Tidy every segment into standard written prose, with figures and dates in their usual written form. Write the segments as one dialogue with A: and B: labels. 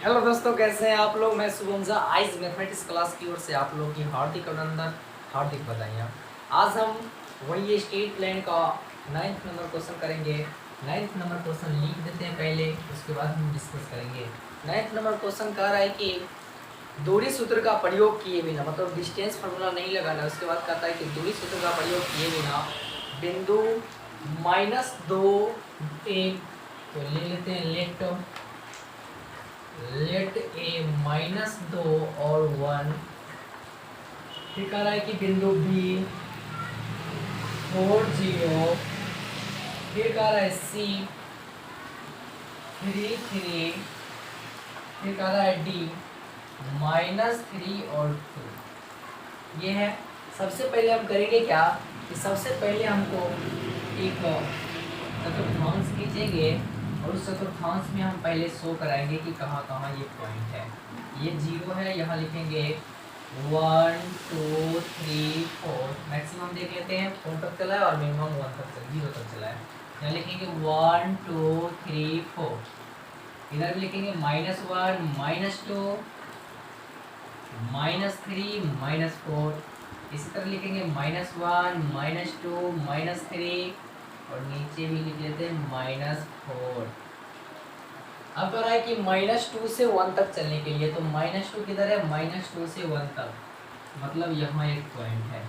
A: Hello दोस्तों, कैसे हैं आप लोग। मैं Shubham Jha eyes mathematics class की ओर से आप लोग की हार्दिक अभिनंदन, हार्दिक बधाइयाँ। आज हम वही स्टेट प्लान का 9th नंबर क्वेश्चन करेंगे। 9th नंबर क्वेश्चन लिख देते हैं पहले, उसके बाद हम डिस्कस करेंगे। 9th नंबर क्वेश्चन कह रहा है कि दूरी सूत्र का प्रयोग किए बिना, मतलब डिस्टेंस फार्मूला नहीं लगाना। उसके बाद कहता है कि दूरी सूत्र का प्रयोग किए बिना बिंदु -2 1, तो ले लेते हैं लेट ए -2 और 1। फिर कह रहा है कि बिंदु बी 4 0, फिर कह रहा है सी 3 3, फिर कह रहा है डी -3 और 2। ये है। सबसे पहले हम करेंगे क्या कि सबसे पहले हमको एक चतुर्थांश खींचेंगे और उस चतुर्थांश में हम पहले शो कराएंगे कि कहाँ कहाँ ये पॉइंट है। ये 0 है, यहाँ लिखेंगे 1 2 3 4। मैक्सिमम देख लेते हैं 4 तक चला है और मिनिमम 0 तक चला है। यहाँ लिखेंगे 1 2 3 4। इधर भी लिखेंगे -1 -2 -3 -4। इसी तरह लिखेंगे -1 -2 -3 और नीचे भी लिख लेते हैं -4। अब कह रहा है कि -2 से 1 तक चलने के लिए, तो -2 किधर है, -2 से 1 तक, मतलब यहाँ एक पॉइंट है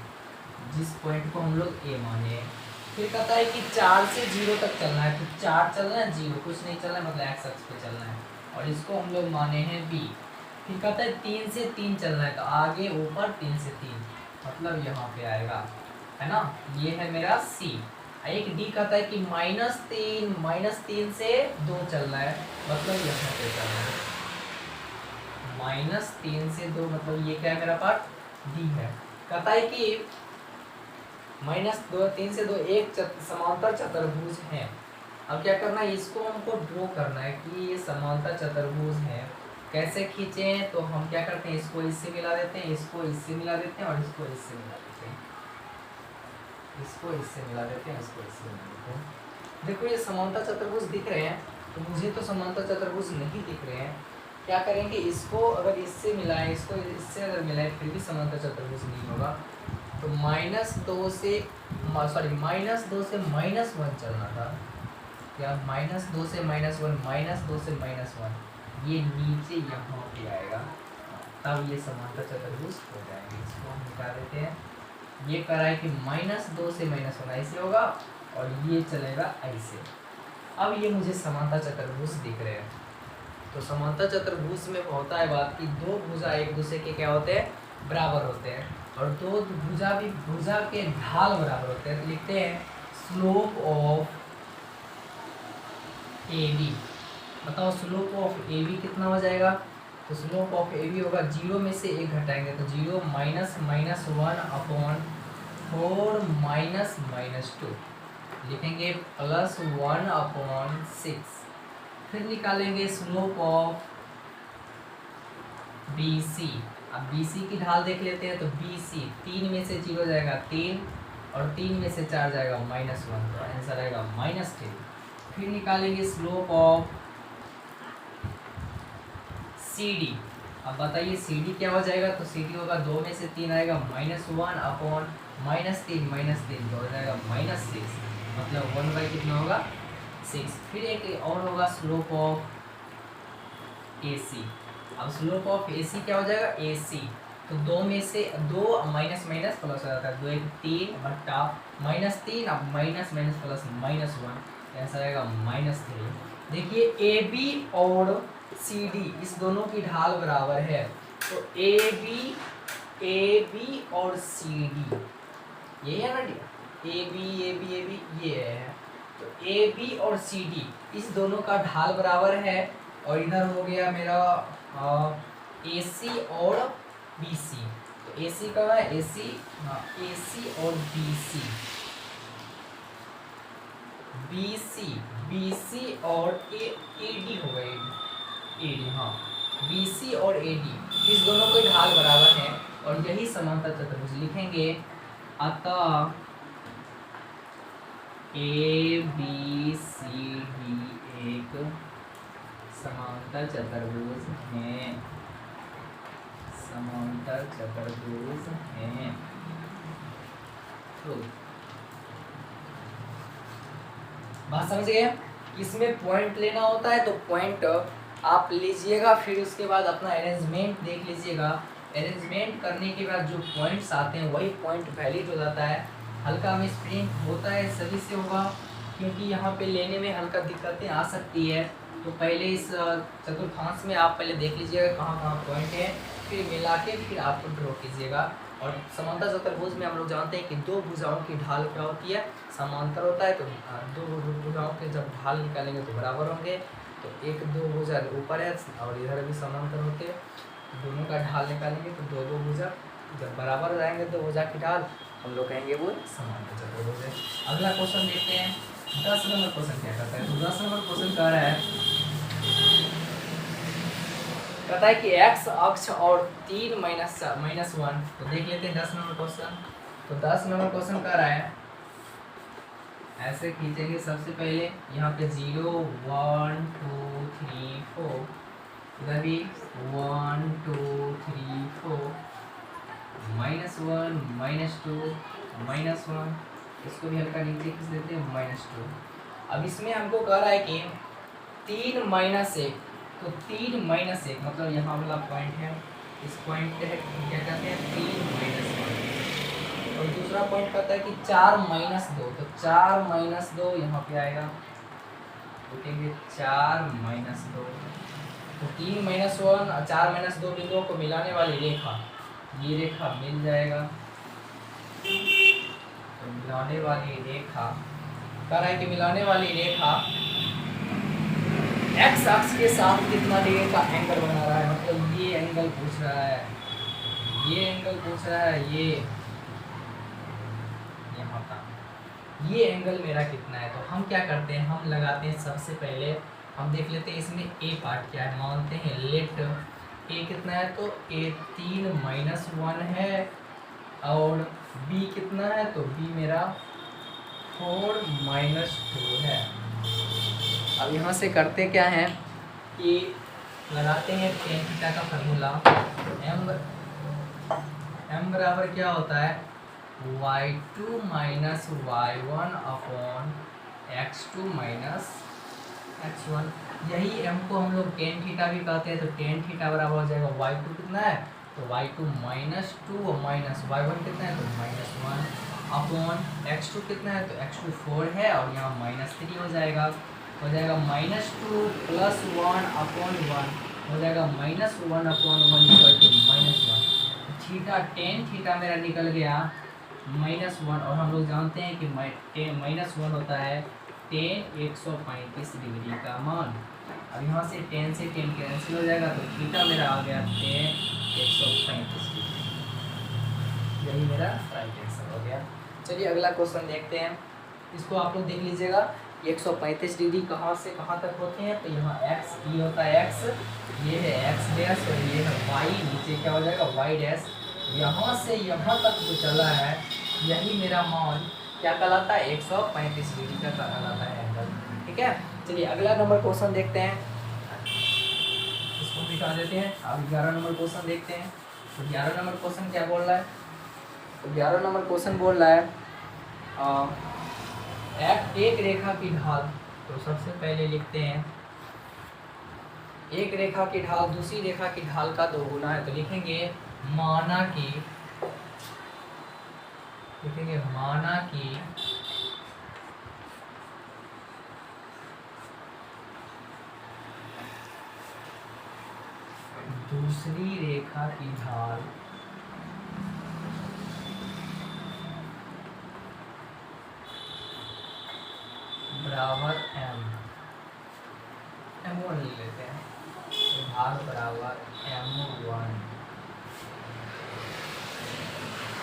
A: जिस पॉइंट को हम लोग ए माने। फिर कहता है कि 4 से 0 तक चलना है, तो 4 चलना है, 0 कुछ नहीं चलना है, मतलब एक्स अक्ष पे चलना है और इसको हम लोग माने हैं बी। फिर कहता है 3 से 3 चलना है, तो आगे ऊपर 3 से 3, मतलब यहाँ पे आएगा, है ना। ये है मेरा सी। एक डी कहता है कि -3 से 2 चलना है, मतलब यहाँ पे चलना है। -3 से 2, मतलब ये क्या है मेरा पार्ट डी है। कहता है कि -3 से 2 एक समांतर चतुर्भुज है। अब क्या करना है, इसको हमको ड्रॉ करना है कि ये समांतर चतुर्भुज है। कैसे खींचें, तो हम क्या करते हैं, इसको इससे मिला देते हैं, इसको इससे मिला देते हैं और इसको इससे मिला देते हैं, इसको इससे मिला देते हैं, इसको इससे मिला देते हैं। देखो ये समांतर चतुर्भुज दिख रहे हैं, तो मुझे तो समांतर चतुर्भुज नहीं दिख रहे हैं। क्या करेंगे, इसको अगर इससे मिलाएं, इसको इससे अगर मिलाएं, फिर भी समांतर चतुर्भुज नहीं होगा। तो -2 से -1 चलना था। क्या -2 से -1, -2 से -1, ये नीचे यहाँ पे आएगा, तब ये समांतर चतुर्भुज हो जाएंगे। इसको हम निकाल देते हैं। ये कह रहा है कि -2 से -1 ऐसे होगा और ये चलेगा ऐसे। अब ये मुझे समांतर चतुर्भुज दिख रहे हैं। तो समांतर चतुर्भुज में होता है बात कि दो भुजा एक दूसरे के क्या होते हैं, बराबर होते हैं, और दो भुजा के ढाल बराबर होते हैं। तो लिखते हैं स्लोप ऑफ ए बी। बताओ स्लोप ऑफ ए बी कितना हो जाएगा, तो स्लोप ऑफ ए बी होगा 0 में से 1 घटाएंगे तो 0 -1/4 -2 लिखेंगे +1/6। फिर निकालेंगे स्लोप ऑफ बी सी। अब बी सी की ढाल देख लेते हैं, तो बी सी 3 में से 0 जाएगा 3 और 3 में से 4 जाएगा -1, तो आंसर आएगा -3। फिर निकालेंगे स्लोप ऑफ सी डी। अब बताइए सी डी क्या हो जाएगा, तो सी डी होगा 2 में से 3 आएगा -1/-3 तो हो जाएगा -6, मतलब 1 कितना होगा 6। फिर एक और होगा स्लोप ऑफ ए सी। अब स्लोप ऑफ ए सी क्या हो जाएगा, ए सी, तो 2 में से 2 माइनस माइनस प्लस हो जाता है, 2 1 3 बट्टा -3, अब माइनस माइनस प्लस -1, ऐसा आएगा -3। देखिए ए बी और सी डी इस दोनों की ढाल बराबर है, तो ए बी और सी डी ये है ना, ए बी ये है, तो ए बी और सी डी इस दोनों का ढाल बराबर है। और इधर हो गया मेरा ए सी और बी सी, तो ए सी का है ए सी, हाँ ए सी और बी सी, बी सी और ए डी हो गए, ए डी, हाँ बी सी और ए डी इस दोनों के ढाल बराबर है और यही समांतर चतुर्भुज लिखेंगे। अतः ए बी सी डी एक समांतर समांतर चतुर्भुज हैं, समांतर चतुर्भुज हैं। तो बात समझ गए? इसमें पॉइंट लेना होता है तो पॉइंट आप लीजिएगा, फिर उसके बाद अपना अरेंजमेंट देख लीजिएगा। अरेंजमेंट करने के बाद जो पॉइंट्स आते हैं वही पॉइंट वैलिड हो जाता है। हल्का मिसप्रिंट होता है सभी से होगा, क्योंकि यहाँ पे लेने में हल्का दिक्कतें आ सकती है। तो पहले इस चतुर्थांश में आप पहले देख लीजिएगा कहाँ कहाँ पॉइंट है, फिर मिला के फिर आप ड्रॉ कीजिएगा। और समांतर चतुर्भुज में हम लोग जानते हैं कि दो भुजाओं की ढाल क्या होती है, समांतर होता है। तो दो भुजाओं के जब ढाल निकालेंगे तो बराबर होंगे। तो एक दो भुजा ऊपर है और इधर भी समांतर होते हैं, दोनों का ढाल निकालेंगे तो दो दो भुजा जब बराबर हो जाएंगे दो भुजा की ढाल, हम लोग कहेंगे वो समांतर चतुर्भुज है। अगला क्वेश्चन देखते हैं, 10 नंबर क्वेश्चन क्या कहता है। तो 10 नंबर क्वेश्चन कह रहा है, कहता है कि x अक्ष और 3 माइनस 1। तो देख लेते हैं 10 नंबर क्वेश्चन। तो 10 नंबर क्वेश्चन कह रहा है, ऐसे खींचेंगे सबसे पहले यहाँ पे 0 1 2 3 4, इधर भी 1 2 3 4, -1 -2 -1, इसको भी हल्का नीचे खींच देते हैं -2। अब इसमें हमको कह रहा है कि 3 माइनस 1, तो 3 माइनस 1 मतलब यहाँ वाला पॉइंट है, इस पॉइंट पे क्या कहते हैं 3 माइनस 1। और दूसरा पॉइंट कहता है कि 4 माइनस 2, तो 4 माइनस 2 यहाँ पे आएगा, लिखेंगे 4 माइनस 2। तो 3 माइनस 1 और 4 माइनस 2 बिंदुओं को मिलाने वाली रेखा, ये रेखा मिल जाएगा। तो मिलाने वाली रेखा कह रहा है कि मिलाने वाली रेखा एक्स अक्ष के साथ कितना डिग्री का एंगल बना रहा है, मतलब ये एंगल पूछ रहा है, ये एंगल पूछ रहा है, ये यहाँ का ये एंगल मेरा कितना है। तो हम क्या करते हैं, हम लगाते हैं सबसे पहले हम देख लेते हैं इसमें ए पार्ट क्या है, मानते हैं लेट ए कितना है। तो ए 3 माइनस 1 है और बी कितना है, तो बी मेरा 4 माइनस 2 है। अब यहाँ से करते क्या है कि लगाते हैं टेन थीटा का फार्मूला। m बराबर क्या होता है, y2 minus y1 upon x2 minus x1। यही m को हम लोग टेन थीटा भी कहते हैं। तो टेन थीटा बराबर हो जाएगा y2 कितना है, तो y2 माइनस 2 और माइनस y1 कितना है, तो -1 अपॉन x2 कितना है, तो x2 4 है और यहाँ -3 हो जाएगा -2 प्लस 1 अपॉन 1 हो जाएगा -1 upon 1 equal to -1। Theta ten theta मेरा निकल गया -1, और हम लोग जानते हैं कि -1 होता है टेन 135 डिग्री का मान। अब यहाँ से टेन से टेन कैंसिल हो जाएगा, तो थीटा मेरा आ गया टेन 135 डिग्री। यही मेरा राइट आंसर हो गया। चलिए अगला क्वेश्चन देखते हैं, इसको आप लोग देख लीजिएगा। 135 डिग्री कहाँ से कहाँ तक होते हैं, तो यहाँ x ये होता है x, ये है x डैश और ये है y, नीचे क्या हो जाएगा y डैश। यहाँ से यहाँ तक जो चला है यही मेरा मान क्या कहलाता है, 135 डिग्री का कहलाता है एंगल। ठीक है, चलिए अगला नंबर क्वेश्चन देखते हैं, इसको दिखा देते हैं। अब 11 नंबर क्वेश्चन देखते हैं। तो 11 नंबर क्वेश्चन क्या बोल रहा है, तो 11 नंबर क्वेश्चन बोल रहा है एक रेखा की ढाल। तो सबसे पहले लिखते हैं एक रेखा की ढाल दूसरी रेखा की ढाल का 2 गुना है। तो लिखेंगे माना कि दूसरी रेखा की ढाल बराबर m1 ले लेते हैं, तो ढाल बराबर m1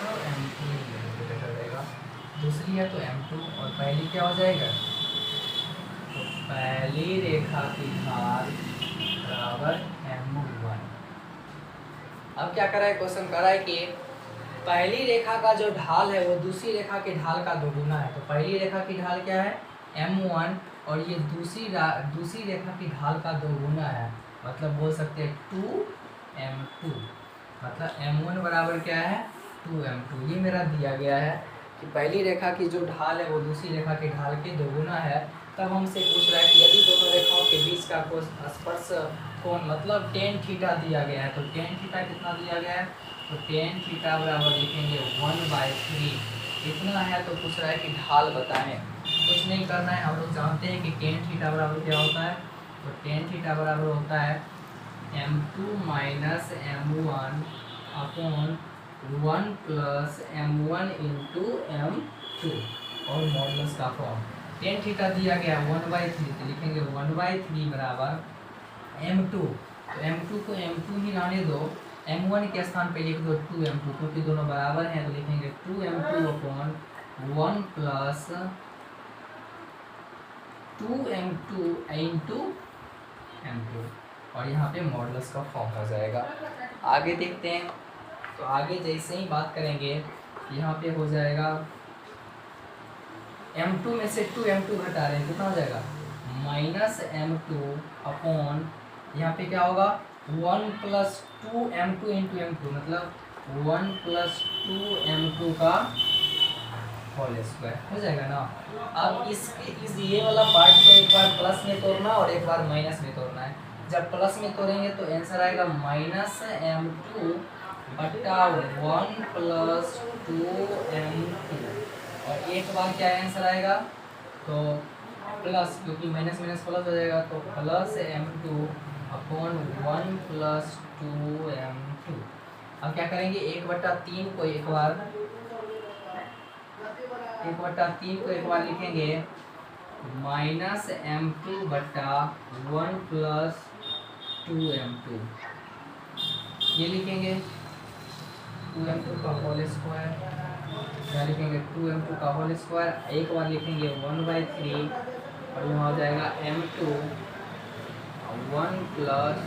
A: और m2 बेटर रहेगा। दूसरी है तो m2 और पहली क्या हो जाएगा, तो पहली रेखा की ढाल बराबर m1। अब क्या कर रहा है क्वेश्चन, कर रहा है कि पहली रेखा का जो ढाल है वो दूसरी रेखा के ढाल का 2 गुना है। तो पहली रेखा की ढाल क्या है m1 और ये दूसरी रेखा की ढाल का 2 गुना है। मतलब बोल सकते हैं 2m2, मतलब m1 बराबर क्या है 2m2। ये मेरा दिया गया है कि पहली रेखा की जो ढाल है वो दूसरी रेखा की ढाल के दोगुना है। तब हमसे पूछ रहा है कि यदि दोनों रेखाओं के बीच का स्पर्श कोण मतलब टेन थीटा दिया गया है, तो टेन थीटा कितना दिया गया है, तो टेन थीटा बराबर लिखेंगे 1/3 इतना है। तो पूछ रहा है कि ढाल बताएं, कुछ नहीं करना है, हम लोग जानते हैं कि टेन थीटा बराबर क्या होता है, तो टेन थीटा बराबर होता है m2 minus m1 upon 1 plus m1 into m2 और मॉडुलस का फॉर्म। टेन थीटा दिया गया 1/3 तो लिखेंगे 1/3 बराबर m2, तो m2 को m2 ही रहने दो, m1 के स्थान पे लिख दो 2m2 क्योंकि दोनों बराबर हैं, तो लिखेंगे 2m2 upon 1 plus 2m2 into m2 और यहाँ पे मॉडुलस का फॉर्म हो जाएगा। आगे देखते हैं, तो आगे जैसे ही बात करेंगे यहाँ पे हो जाएगा m2 में से 2m2 घटा रहे हैं, कितना हो जाएगा माइनस m2 अपॉन यहाँ पे क्या होगा 1 प्लस 2m2 इंटू m2 मतलब 1 प्लस 2m2 का होल स्क्वायर हो जाएगा ना। अब इस ये वाला पार्ट को एक बार प्लस में तोड़ना और एक बार माइनस में तोड़ना है। जब प्लस में तोड़ेंगे तो आंसर आएगा माइनस m2 बटा 1 प्लस 2m2 और एक बार क्या आंसर आएगा, तो प्लस क्योंकि माइनस माइनस प्लस हो जाएगा, तो plus m2 upon 1 plus 2m2। अब क्या करेंगे 1/3 को एक बार 1/3 को एक बार लिखेंगे माइनस m2 बटा 1 प्लस 2m2, ये लिखेंगे 2m2 का होल स्क्वायर, क्या लिखेंगे 2m2 का होल स्क्वायर, एक बार लिखेंगे 1/3 और यहाँ हो जाएगा m2 1 प्लस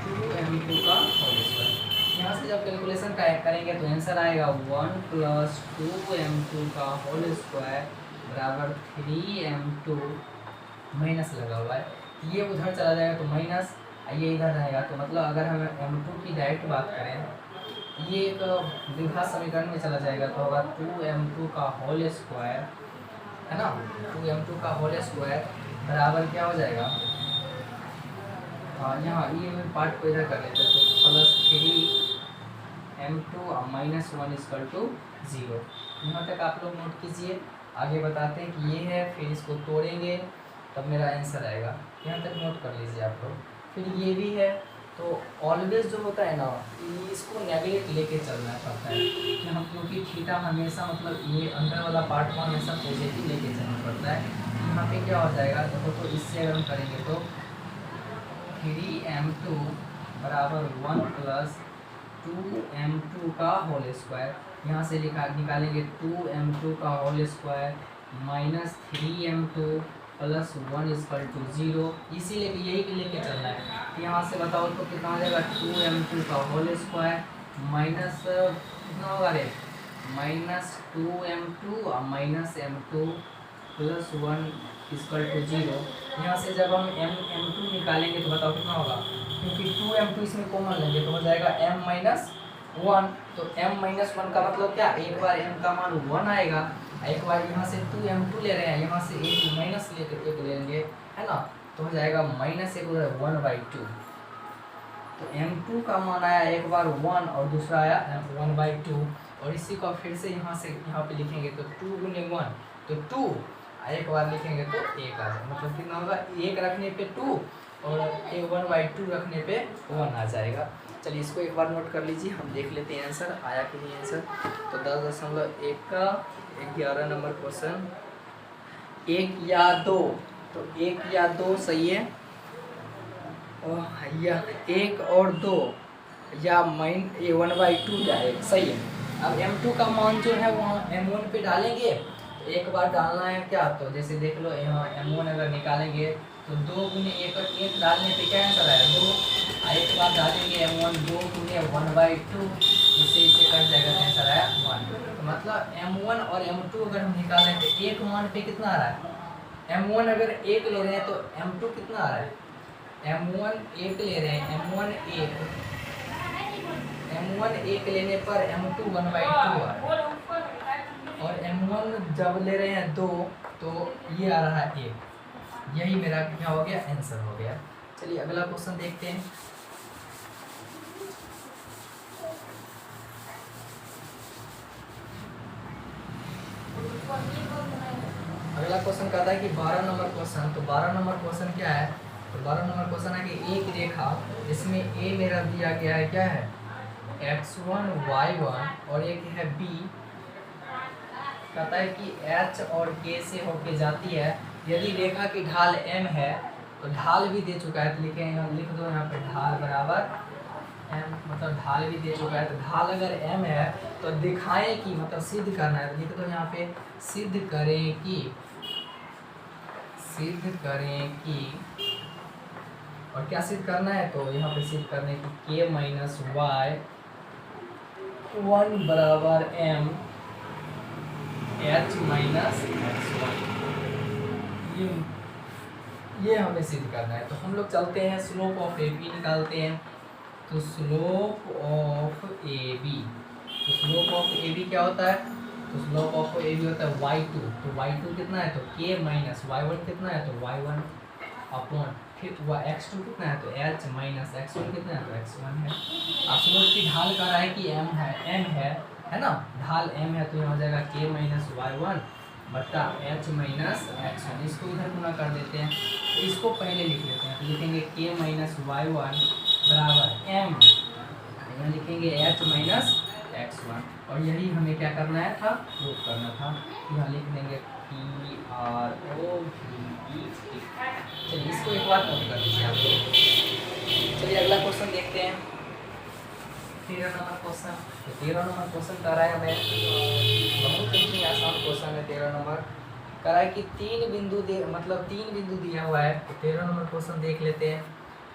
A: 2m2 का होल स्क्वायर। यहाँ से जब कैलकुलेशन करेंगे तो आंसर आएगा 1 प्लस 2m2 का होल स्क्वायर बराबर 3m2 माइनस लगा हुआ है, ये उधर चला जाएगा तो माइनस, ये इधर रहेगा, तो मतलब अगर हम m2 की डायरेक्ट बात करें ये एक द्विघात समीकरण में चला जाएगा, तो होगा 2m2 का होल स्क्वायर है ना, 2m2 का होल स्क्वायर बराबर क्या हो जाएगा, हाँ यहाँ ये पार्ट को इधर कर लेते हैं, तो plus 3m2 minus 1 equal to 0। यहाँ तक आप लोग नोट कीजिए। आगे बताते हैं कि ये है, फिर इसको तोड़ेंगे तब मेरा आंसर आएगा, यहाँ तक नोट कर लीजिए आप लोग। फिर ये भी है, तो ऑलवेज जो होता है ना इसको नेगलेक्ट लेके चलना पड़ता है कि हम, क्योंकि थीटा हमेशा मतलब ये अंदर वाला पार्ट को हमेशा पॉजिटिव लेके चलना पड़ता है। यहाँ पे क्या हो जाएगा देखो, तो इससे अगर हम करेंगे तो 3m2 बराबर 1 प्लस 2m2 का होल स्क्वायर, यहाँ से निकालेंगे 2m2 का whole square minus 3m2 plus 1 equal to 0, इसीलिए यही लेके चलना है। तो यहाँ से बताओ तो कितना हो जाएगा 2m2 का होल स्क्वायर माइनस कितना होगा रे माइनस 2m2 और minus m2 plus 1 equal to 0। यहाँ से जब हम m2 निकालेंगे तो बताओ कितना होगा, क्योंकि 2m2 इसमें कॉमन लेंगे तो हो जाएगा m माइनस 1, तो m माइनस 1 का मतलब क्या, एक बार m का मान 1 आएगा, एक बार यहाँ से 2m2 ले रहे हैं, यहाँ से एक माइनस लेकर एक लेंगे है ना, तो हो जाएगा माइनस एक उधर 1/2। तो m2 का मान आया एक बार 1 और दूसरा आया 1/2, और इसी को फिर से यहाँ से यहाँ पे लिखेंगे तो 2 गुने 1 तो 2, एक बार लिखेंगे तो 1 आ जाएगा, मतलब कितना होगा 1 रखने पे 2 और 1/2 रखने पे 1 आ जाएगा। चलिए इसको एक बार नोट कर लीजिए, हम देख लेते हैं आंसर आया कि नहीं आंसर। तो 10.1 का 11 नंबर क्वेश्चन, 1 या 2, तो 1 या 2 सही है, या 1 और 2 या माइन 1/2 जाएगा सही है। अब m2 का मान जो है वहाँ m1 पे डालेंगे, तो एक बार डालना है क्या, तो जैसे देख लो यहाँ m1 अगर निकालेंगे तो 2 गुने 1 डालने पे क्या आंसर आया 2, एक बार डालेंगे m1 2 गुने 1/2, इसे कट जाएगा तो आंसर आया 1। तो मतलब m1 और m2 अगर हम निकालें तो एक मान पे कितना आ रहा है, m1 अगर 1 ले रहे हैं तो m2 कितना आ रहा है M1 एक ले रहे हैं, M1 एक लेने पर M2 1/2 आ रहा है, और M1 जब ले रहे हैं 2 तो ये आ रहा है 1। यही मेरा क्या हो गया, आंसर हो गया। चलिए अगला क्वेश्चन देखते हैं। अगला क्वेश्चन कहता है कि 12 नंबर क्वेश्चन। तो 12 नंबर क्वेश्चन क्या है, तो 12 नंबर क्वेश्चन है कि एक रेखा इसमें ए मेरा दिया गया है, क्या है, x1 y1, और एक है b। कहता है कि h और k से होके जाती है। यदि रेखा की ढाल m है, तो ढाल भी दे चुका है, तो लिख दो यहाँ पे ढाल बराबर m, मतलब ढाल भी दे चुका है। तो ढाल अगर m है तो दिखाएं कि, मतलब सिद्ध करना है, तो लिख दो यहाँ पे सिद्ध करें कि, और क्या सिद्ध करना है, तो यहाँ पे सिद्ध करने की k माइनस वाई 1 बराबर m h माइनस x1, ये हमें सिद्ध करना है। तो हम लोग चलते हैं स्लोप ऑफ ए बी निकालते हैं। तो स्लोप ऑफ ए बी, तो स्लोप ऑफ ए बी क्या होता है, तो स्लोप ऑफ ए बी होता है y2। तो y2 कितना है, तो k माइनस y1 कितना है, तो y1 अपॉन, फिर x2 कितना है, तो h माइनस x1 कितना है, तो x1 है। अब स्लोप की ढाल कह रहा है कि m है ना, ढाल m है, तो यहाँ हो जाएगा k माइनस y1 बट्टा h माइनस x1। इसको इधर गुना कर देते हैं, तो इसको पहले लिख लेते हैं। तो लिखेंगे k माइनस y1 बराबर m, यहाँ लिखेंगे h माइनस x1, और यही हमें क्या करना है था, प्रूफ करना था। यहाँ लिख देंगे PROVE। चलिए इसको एक बार नोट कर लीजिए आप लोग। चलिए अगला क्वेश्चन देखते हैं, 13 नंबर क्वेश्चन। तो 13 नंबर क्वेश्चन कर रहा है हमें, बहुत ही आसान क्वेश्चन है। 13 नंबर कर रहा है कि 3 बिंदु दिया हुआ है। तो 13 नंबर क्वेश्चन देख लेते हैं।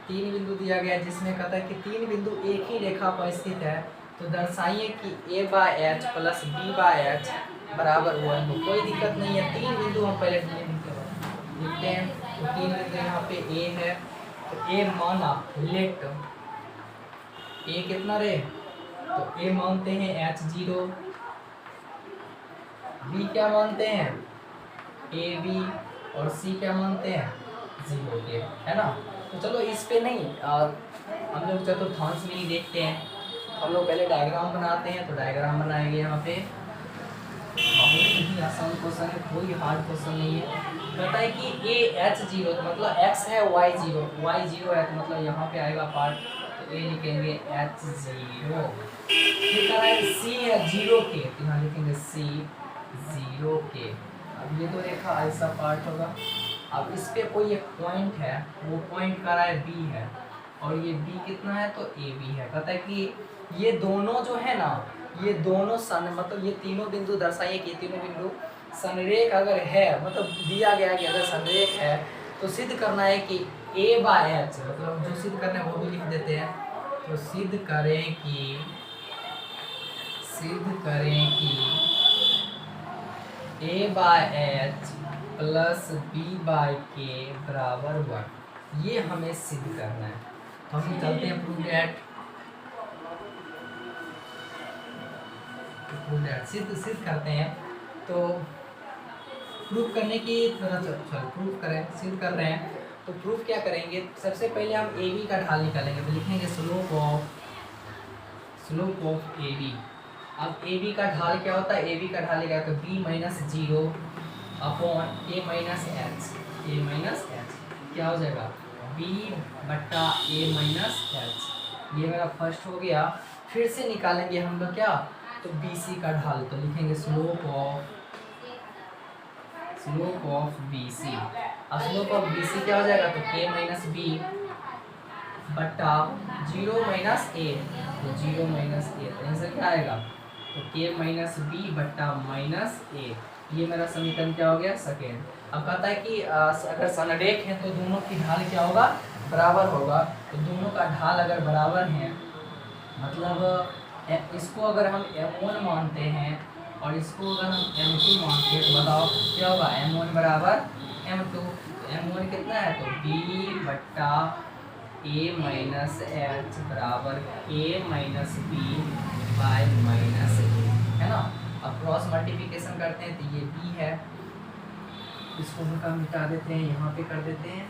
A: 3 बिंदु दिया गया है, जिसमें कहता है कि 3 बिंदु एक ही रेखा पर स्थित है। तो दर्शाइए कि a/h प्लस b/h बराबर 1 हो। कोई दिक्कत नहीं है, 3 बिंदु हम पहले लिखते हैं। तो 3 बिंदु यहाँ पे a है, तो a माना, लेट a कितना रे, तो a मानते हैं h0, b क्या मानते हैं ab, और c क्या मानते हैं 0 के, है ना। तो चलो इस पे नहीं, हम लोग चतुर्थांश में ही देखते हैं। हम लोग पहले डायग्राम बनाते हैं। तो डायग्राम बनाएंगे यहाँ पे, बहुत ही आसान क्वेश्चन है, कोई हार्ड क्वेश्चन नहीं है। कहता है कि a h0, तो मतलब x है y0 है, तो मतलब यहाँ पे आएगा पार्ट, तो a लिखेंगे h0। फिर कह रहा है c है 0 के, तो यहाँ लिखेंगे c 0 के। अब ये तो रेखा ऐसा पार्ट होगा। अब इस पे कोई एक पॉइंट है, वो पॉइंट कह रहा है b है, और ये b कितना है, तो ab है। कहता है कि ये दोनों जो है ना, ये दोनों मतलब ये तीनों बिंदु दर्शाइए कि ये तीनों बिंदु संरेख अगर है, मतलब दिया गया है कि अगर संरेख है, तो सिद्ध करना है कि a/h, मतलब जो सिद्ध करना है वो भी लिख देते हैं। तो सिद्ध करें कि a/h प्लस b/k बराबर 1, ये हमें सिद्ध करना है। तो हम चलते हैं प्रूव दैट, सिद्ध करते हैं। तो प्रूफ करने की सिद्ध कर रहे हैं। तो प्रूफ क्या करेंगे, सबसे पहले हम ए बी का ढाल निकालेंगे। तो लिखेंगे स्लोप ऑफ ए बी। अब ए बी का ढाल क्या होता है, ए बी का ढाल लिखा तो b minus 0 upon a minus H, क्या हो जाएगा b बट्टा a माइनस एच। ये मेरा फर्स्ट हो गया। फिर से निकालेंगे हम लोग क्या, तो BC का ढाल। तो लिखेंगे स्लोप ऑफ BC। अब स्लोप ऑफ BC क्या हो जाएगा, तो k माइनस b बट्टा 0 माइनस a, तो 0 माइनस a, तो आंसर क्या आएगा, तो k माइनस b बट्टा माइनस a। ये मेरा समीकरण क्या हो गया, सेकेंड। अब कहता है कि अगर संरेख है तो दोनों की ढाल क्या होगा, बराबर होगा। तो दोनों का ढाल अगर बराबर है, मतलब इसको अगर हम m1 मानते हैं और इसको अगर हम m2 मानते हैं, तो बताओ क्या होगा, m1 बराबर m2। तो m1 कितना है, तो b बट्टा ए माइनस एच बराबर ए माइनस बी बाय माइनस ए, है ना। अब क्रॉस मल्टीप्लिकेशन करते हैं तो ये बी है, इसको मिटा देते हैं, यहाँ पे कर देते हैं।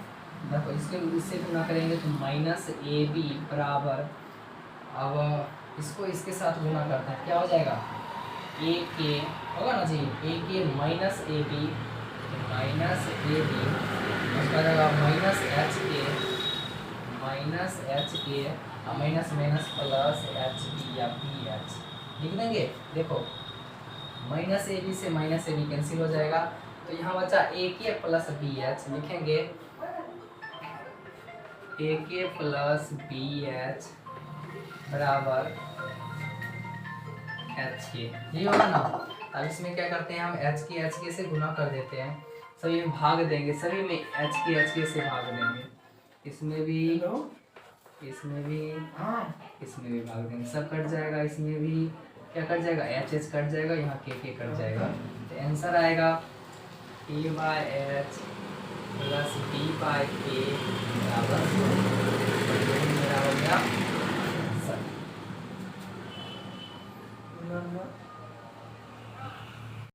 A: देखो इससे गुना करेंगे तो माइनस ए बी बराबर, अब इसको इसके साथ गुना करते हैं, क्या हो जाएगा ए के होगा ना जी, ए के minus A B, minus A B उसका जाएगा माइनस एच के minus minus plus H B या बी एच लिख देंगे। देखो माइनस ए बी से माइनस ए बी कैंसिल हो जाएगा, तो यहाँ बचा ए के प्लस बी एच, लिखेंगे ए के प्लस बी एच बराबर एच के, ये होगा ना। अब इसमें क्या करते हैं हम एच के से गुना कर देते हैं, सभी में भाग देंगे, सभी में एच के से भाग देंगे, इसमें भी इसमें भी भाग देंगे, सब कट जाएगा, इसमें भी क्या कट जाएगा एच कट जाएगा, यहाँ के कट जाएगा, तो आंसर आएगा A by H plus B by के बराबर